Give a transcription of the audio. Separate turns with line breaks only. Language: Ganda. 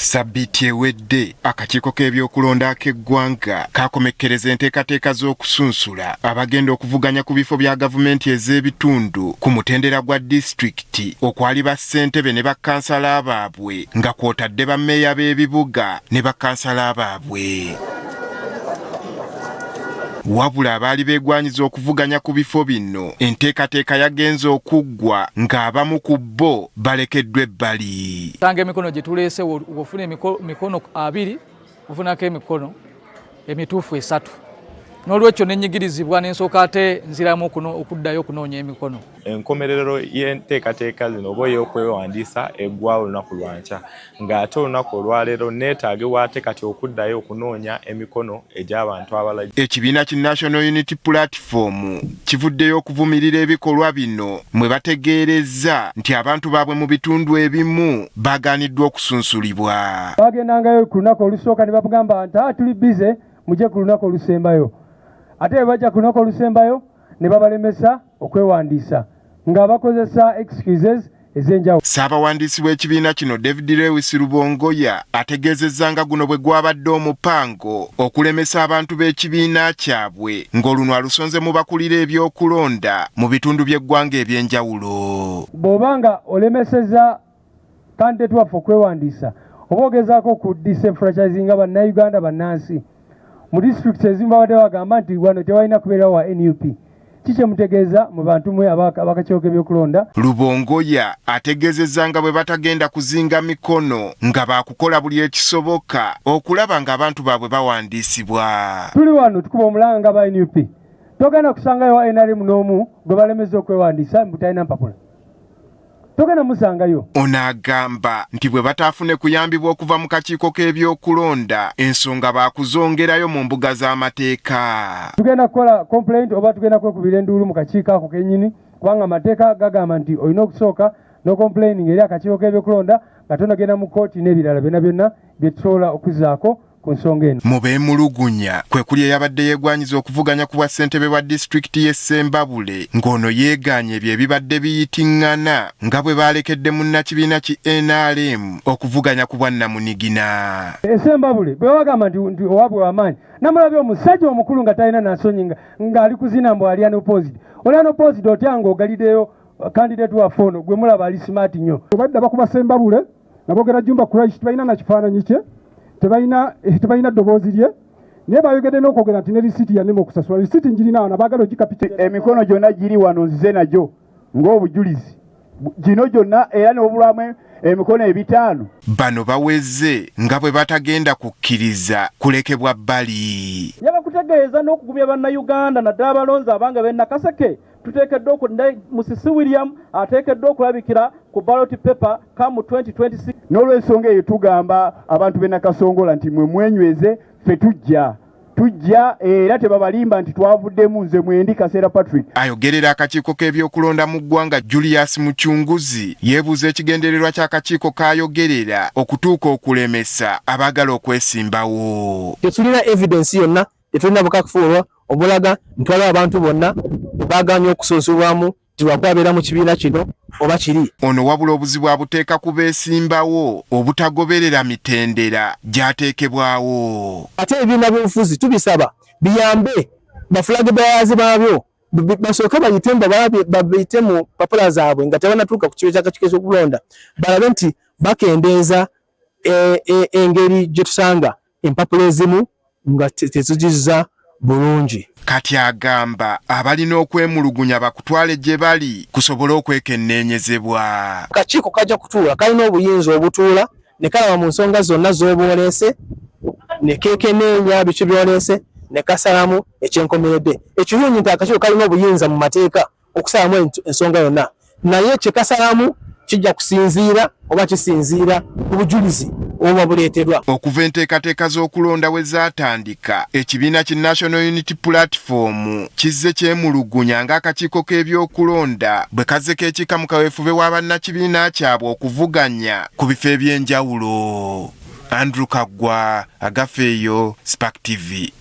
Sabbiiti ewedde akakiiko k'ebyokulonda ak'eggwanga kaakomekkereza enteekateeka z'okusunsula abagenda okuvuganya ku bifo bya gavumenti ez'ebitundu ku mutendera gwa disitulikiti okwali bassentebe ne bakkansala baabwe nga kw'otadde bammeeya b'ebibuga ne bakkansala baabwe. Wabula abaali beegwanyiza okuvuganya ku bifo bino enteekateeka yagenze okuggwa ng'abamu ku bo balekeddwa ebbali.
Tanga emikono gye tuleese ofuna emikono 2 ofunako emikono emituufu 3. N'olwekyo n'ennyigirizibwa n'ensooka ate nziramu okuddayo okunoonya emikono.
Enkomerero y'enteekateeka zino oba ey'okwewandiisa eggwawo olunaku lwa nkya ng'ate olunaku olwaleero neetaagibwa ate kati okuddayo okunoonya emikono egy'abantu abalala.
Ekibiina ki National Unity Platform kivuddeyo okuvumirira ebikolwa bino mwe bategeerezza nti abantu baabwe mu bitundu ebimu baagaaniddwa okusunsulibwa.
Bagendangayo ku lunaku olusooka ne babagamba nti tuli bize mujje ku lunaku olusembayo. Ate bajja ku lunaku olusembayo ne babalemesa okwewandiisa nga bakozesa excuses ez'enjawulo.
Ssaabawandiisi w'ekibiina kino David Lewis Rubongoya ategeezezza nga guno bwe gwabadde omupango okulemesa abantu b'ekibiina kyabwe ng'oluno alusonze mu bakulira ebyokulonda mu bitundu by'eggwanga eby'enjawulo.
Bw'obanga olemeseza kandidate waffe okwewandiisa oba ogezaako ku disenfranchisinga bannayuganda bannansi mu disitulikiti ezimu babadde bagamba nti wano tewalina kubeerawo wa NUP. Kiki mutegeeza mu bantu mwe abakakiiko k'ebyokulonda?
Rubongoya ategeezezza nga bwe batagenda kuzinga mikono nga baakukola buli ekisoboka okulaba ng'abantu baabwe bawandiisibwa.
Tuli wano tukuba omulanga nga ba NUP. Togenda kusangayo wa NRM n'omu gwe balemeza okwewandiisa mbu talina mpapula. Togenda musangayo.
Ono agamba nti bwe bataafune kuyambibwa okuva mu kakiiko k'ebyokulonda ensonga baakuzongerayo mu mbuga z'amateeka.
Tugenda kukola complaint oba tugenda kwekubira enduulu mu kakiiko ako kennyini kubanga amateeka gagamba nti olina okusooka no complaining eri akakiiko k'ebyokulonda nga tonagenda mu kkooti n'ebirala byonna bye tusobola okuzzaako ku nsonga eno.
Mu beemulugunya kwe kuli eyabadde yeegwanyiza okuvuganya ku bwassentebe bwa disitulikiti y'e Ssembabule ng'ono yeegaanye ebyo ebibadde biyitiŋŋana nga bwe baalekedde munnakibiina ki NRM okuvuganya ku bwannamunigina.
E Ssembabule bwe bagamba nti owabwe w'amaanyi namulabye omusajja omukulu nga talina nansonyi ng'ali kuzina mbu ali unopposed. Oli unopposed otya ng'ogaliddeyo kandidate waffe ono gwe mulaba ali smart nnyo.
Badda bakuba Ssembabule nabogera Jumba Christ balina na kifaananyi kye tebalina ddoboozi lye naye bayogedde n'okwogera nti ne lisiti yanema okusasula lisiti njirina wano baagala ogikapita.
Emikono gyonna giri wano nzize nagyo ng'obujulizi gino gyonna era n'obulwamu emikono 5.
Bano baweze nga bwe batagenda kukkiriza kulekebwa bbali.
Nyaga kutegeeza n'okugumya bannayuganda naddala abalonzi abanga b'e Nakaseke tuteekeddwa Musisi William ateekeddwa okulabikira ku ballot paper kamu 2026.
N'olw'ensonga eyo tugamba abantu b'e Nakasongola nti mwe mwenyweze ffe tujja era tebabalimba nti twavuddemu nze mwendi Kaseera Patrick.
Ayogerera akakiiko k'ebyokulonda mu ggwanga Julius Mucunguzi yeebuuza ekigendererwa ky'akakiiko k'ayogerera okutuuka okulemesa abaagala okwesimbawo.
Tetulina evidence yonna tetulina bukakufuulwa obulaga nti waliwo abantu bonna baagaanye okusunsulwamu nti lwakubabeera mu kibiina kino oba kiri.
Ono wabula obuzibu abuteeka ku beesimbawo obutagoberera mitendera gyateekebwawo.
Ate ebibiina by'obufuzi tubisaba biyambe bafulage bayazi baabyo basooke bayite mu papula zaabwe nga tebanatuuka ku kibiina ky'akakiiko k'okulonda balabe nti bakendeeza engeri gye tusanga empapula ezimu nga tezijizza bulungi.
Kati agamba abalina okwemulugunya bakutwale gye bali kusobole okwekenneenyezebwa.
Akakiiko kajja kutuula kalina obuyinza obutuula ne kalaba mu nsonga zonna z'obwoleese ne keekenneenya biki byoleese ne kasalamu ekyenkomeredde. Ekirungi nti akakiiko kalina obuyinza mu mateeka okusalamu ensonga yonna naye kye kasalamu kijja kusinziira oba kisinziira ku bujulizi oba buleetebwa.
Okuva enteekateeka z'okulonda we zaatandika ekibiina ki National Unity Platform kizze kyemulugunya ng'akakiiko k'ebyokulonda bwe kazze keekika mu kaweefube wa bannakibiina kyabwe okuvuganya ku bifo eby'enjawulo. Andrew Kaggwa, Agafeeyo, Spark TV.